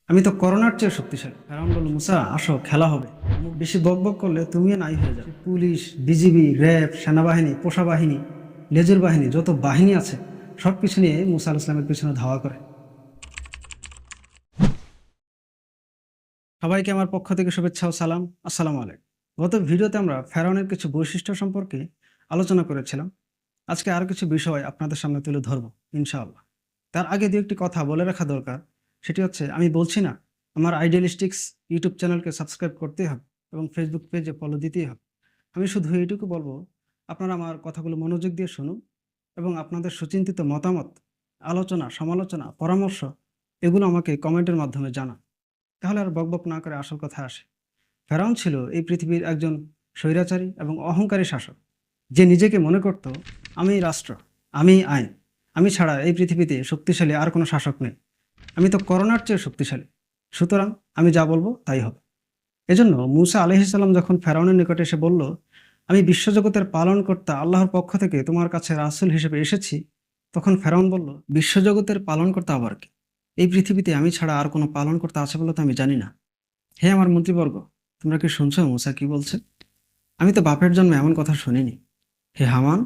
আমি তো করোনার চেয়ে শক্তিশালী। ফেরাউন বলল, মুসা আসো, খেলা হবে। বেশি বক বক করলে তুমিও নাই হয়ে যাবে। পুলিশ, বিজিবি, র্যাব, সেনাবাহিনী, পোষা বাহিনী, লেজুর বাহিনী, যত বাহিনী আছে সব কিছু নিয়ে মুসা আল ইসলামের পিছনে ধাওয়া করে। সবাইকে আমার পক্ষ থেকে শুভেচ্ছা ও সালাম। আসসালামু আলাইকুম। গত ভিডিওতে আমরা ফেরাউনের কিছু বৈশিষ্ট্য সম্পর্কে আলোচনা করেছিলাম। আজকে আর কিছু বিষয় আপনাদের সামনে তুলে ধরবো ইনশাআল্লাহ। তার আগে দু একটি কথা বলে রাখা দরকার। সেটি হচ্ছে, আমি বলছি না আমার আইডিয়ালিস্টিক্স ইউটিউব চ্যানেলকে সাবস্ক্রাইব করতেই হবে এবং ফেসবুক পেজে ফলো দিতেই হবে। আমি শুধু এইটুকু বলবো, আপনারা আমার কথাগুলো মনোযোগ দিয়ে শুনুন এবং আপনাদের সুচিন্তিত মতামত, আলোচনা, সমালোচনা, পরামর্শ এগুলো আমাকে কমেন্টের মাধ্যমে জানান। তাহলে আর বকবক না করে আসল কথা আসে। ফেরাউন ছিল এই পৃথিবীর একজন স্বৈরাচারী এবং অহংকারী শাসক, যে নিজেকে মনে করত, আমি রাষ্ট্র, আমি আইন, আমি ছাড়া এই পৃথিবীতে শক্তিশালী আর কোনো শাসক নেই। আমি তো করোনার চেয়ে শক্তিশালী, সুতরাং আমি যা বলবো তাই হবে। এজন্য মূসা আলাইহিসসালাম যখন ফেরাউনের নিকটে এসে বলল, আমি বিশ্বজগতের পালনকর্তা আল্লাহর পক্ষ থেকে তোমার কাছে রাসূল হিসেবে এসেছি, তখন ফেরাউন বলল, বিশ্বজগতের পালনকর্তা আবার কি? এই পৃথিবীতে আমি ছাড়া আর কোনো পালনকর্তা আছে বলে তো আমি জানি না। হে আমার মন্ত্রীবর্গ, তোমরা কি শুনছো মূসা কি বলছে? আমি তো বাপের জন্মে এমন কথা শুনিনি। হে হামান,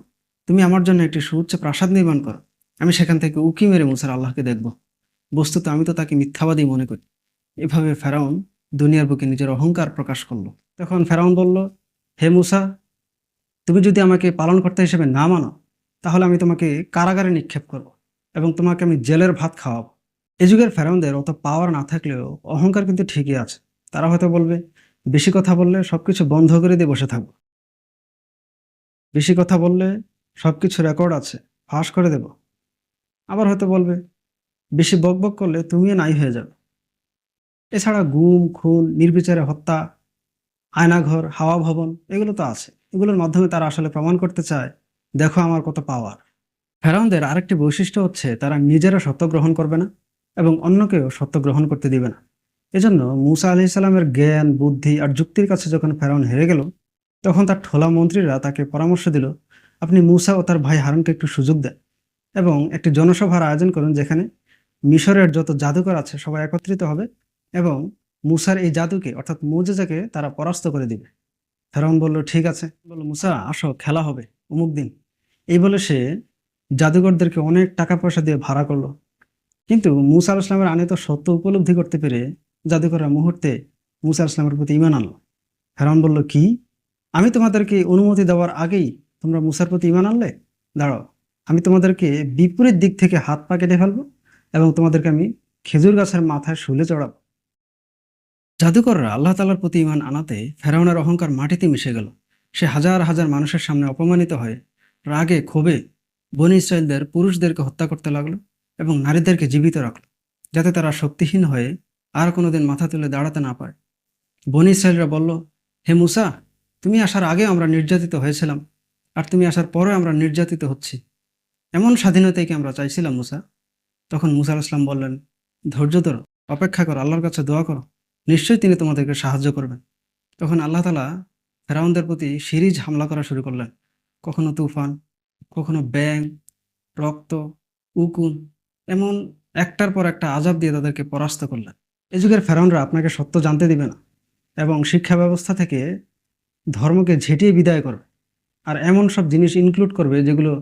তুমি আমার জন্য একটি সুউচ্চ প্রাসাদ নির্মাণ করো, আমি সেখান থেকে উকি মেরে মূসার আল্লাহকে দেখব। বস্তুত আমি তো তাকে মিথ্যাবাদী মনে করি। এভাবে ফেরাউন দুনিয়ার বুকে নিজের অহংকার প্রকাশ করলো। তখন ফেরাউন বলল, হে মূসা, তুমি যদি আমাকে পালনকর্তা হিসেবে না মানো, তাহলে আমি তোমাকে কারাগারে নিক্ষেপ করব এবং তোমাকে আমি জেলের ভাত খাওয়াবো। এ যুগের ফেরাউনদের অত পাওয়ার না থাকলেও অহংকার কিন্তু ঠিকই আছে। তারা হয়তো বলবে, বেশি কথা বললে সবকিছু বন্ধ করে দিয়ে বসে থাকবো, বেশি কথা বললে সবকিছু রেকর্ড আছে, ফাঁস করে দেব। আবার হয়তো বলবে, বেশি বকবক করলে তুমিও নাই হয়ে যাবে। এছাড়া গুম, খুন, নির্বিচারে হত্যা, আয়নাঘর, হাওয়া ভবন এগুলো তো আছে। এগুলোর মাধ্যমে তারা আসলে প্রমাণ করতে চায়, দেখো আমার কত পাওয়ার। ফেরাউনদের আরেকটি বৈশিষ্ট্য হচ্ছে, তারা নিজেরা সত্য গ্রহণ করবে না এবং অন্যকেও সত্য গ্রহণ করতে দিবে না। এজন্য মূসা আলাইহিসসালামের জ্ঞান, বুদ্ধি আর যুক্তির কাছে যখন ফেরাউন হেরে গেল, তখন তার ঠোলা মন্ত্রীরা তাকে পরামর্শ দিল, আপনি মূসা ও তার ভাই হারুনকে একটু সুযোগ দেন এবং একটি জনসভার আয়োজন করুন, যেখানে মিশরের যত জাদুকর আছে সবাই একত্রিত হবে এবং মূসার এই জাদুকে অর্থাৎ মুজিজাকে তারা পরাস্ত করে দিবে। ফেরাউন বলল, ঠিক আছে। বলল, মূসা আসো, খেলা হবে অমুক দিন। এই বলে সে জাদুকরদেরকে অনেক টাকা পয়সা দিয়ে ভাড়া করলো। কিন্তু মূসা আলাইহিস সালামের আনীত সত্য উপলব্ধি করতে পেরে জাদুকররা মুহূর্তে মূসা আলাইহিস সালামের প্রতি ঈমান আনলো। ফেরাউন বলল, কি? আমি তোমাদেরকে অনুমতি দেওয়ার আগেই তোমরা মূসার প্রতি ঈমান আনলে? দাঁড়াও, আমি তোমাদেরকে বিপরীত দিক থেকে হাত পা কেটে ফেলবো এবং তোমাদেরকে আমি খেজুর গাছের মাথায় শুলে চড়াবো। জাদুকররা আল্লাহ তাআলার প্রতি ঈমান আনাতে ফেরাউনের অহংকার মাটিতে মিশে গেল। সে হাজার হাজার মানুষের সামনে অপমানিত হয়ে রাগে ক্ষোভে বনী ইসরায়েলদের পুরুষদেরকে হত্যা করতে লাগলো এবং নারীদেরকে জীবিত রাখলো, যাতে তারা শক্তিহীন হয়ে আর কোনোদিন মাথা তুলে দাঁড়াতে না পারে। বনী ইসরায়েলরা বলল, হে মূসা, তুমি আসার আগে আমরা নির্যাতিত হয়েছিলাম, আর তুমি আসার পরে আমরা নির্যাতিত হচ্ছি। এমন স্বাধীনতাই কি আমরা চাইছিলাম মূসা? তখন মূসা আলাইহিস সালাম বললেন, ধৈর্য ধরো, অপেক্ষা করো, আল্লাহর কাছে দোয়া করো, নিশ্চয়ই তিনি তোমাদেরকে সাহায্য করবেন। তখন আল্লাহ তাআলা ফেরাউনদের প্রতি সিরিজ হামলা করা শুরু করলেন। কখনো তুফান, কখনো ব্যাঙ, রক্ত, উকুন, এমন একটার পর একটা আযাব দিয়ে তাদেরকে পরাস্ত করলেন। এ যুগের ফেরাউনরা আপনাকে সত্য জানতে দিবে না এবং শিক্ষা ব্যবস্থা থেকে ধর্মকে ঝেঁটিয়ে বিদায় করবে, আর এমন সব জিনিস ইনক্লুড করবে যেগুলো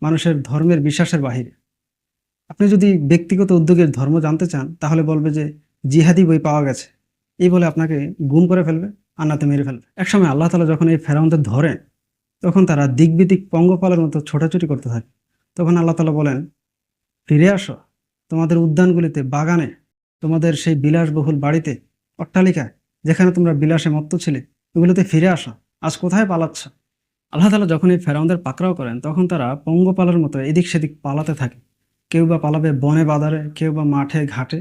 মানুষের ধর্মের বিশ্বাসের বাহিরে। আপনি যদি ব্যক্তিগত উদ্যোগের ধর্ম জানতে চান, তাহলে বলবে যে জিহাদি বই পাওয়া গেছে, এই বলে আপনাকে গুম করে ফেলবে, আন্নাতে মেরে ফেলবে। একসময় আল্লাহ তাআলা যখন এই ফেরাউনদের ধরেন, তখন তারা দিকবিদিক পঙ্গপালের মতো ছোটাছুটি করতে থাকে। তখন আল্লাহ তাআলা বলেন, ফিরে আসো তোমাদের উদ্যানগুলিতে, বাগানে, তোমাদের সেই বিলাসবহুল বাড়িতে, অট্টালিকায়, যেখানে তোমরা বিলাসে মত্ত ছিলে, এগুলোতে ফিরে আসো। আজ কোথায় পালাচ্ছ? আল্লাহ তাআলা যখন এই ফেরাউনদের পাকড়াও করেন, তখন তারা পঙ্গপালের মতো এদিক সেদিক পালাতে থাকে। কেউ বা পালাবে বনে বাদারে, কেউ বা মাঠে ঘাটে,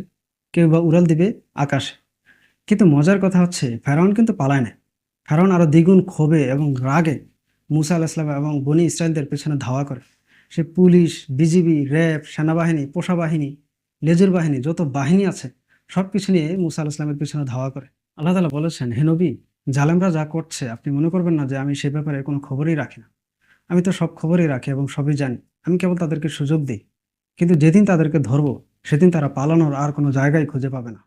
কেউ বা উড়াল দিবে আকাশে। কিন্তু মজার কথা হচ্ছে, ফেরাউন কিন্তু পালায় না। ফেরাউন আরো দ্বিগুণ ক্ষোভে এবং রাগে মূসা আলাইহিস সালাম এবং বনী ইসরায়েলদের পেছনে ধাওয়া করে। সে পুলিশ, বিজিবি, র্যাব, সেনাবাহিনী, পোষা বাহিনী, লেজুর বাহিনী, যত বাহিনী আছে সব কিছু নিয়ে মূসা আলাইহিস সালামের পেছনে ধাওয়া করে। আল্লাহ তাআলা বলেছেন, হে নবী, জালেমরা যা করছে আপনি মনে করবেন না যে আমি সে ব্যাপারে কোনো খবরই রাখি না। আমি তো সব খবরই রাখি এবং সবই জানি। আমি কেবল তাদেরকে সুযোগ দিই। কিন্তু যেদিন তাদেরকে ধরবো, সেদিন তারা পালানোর আর কোনো জায়গায় খুঁজে পাবে না।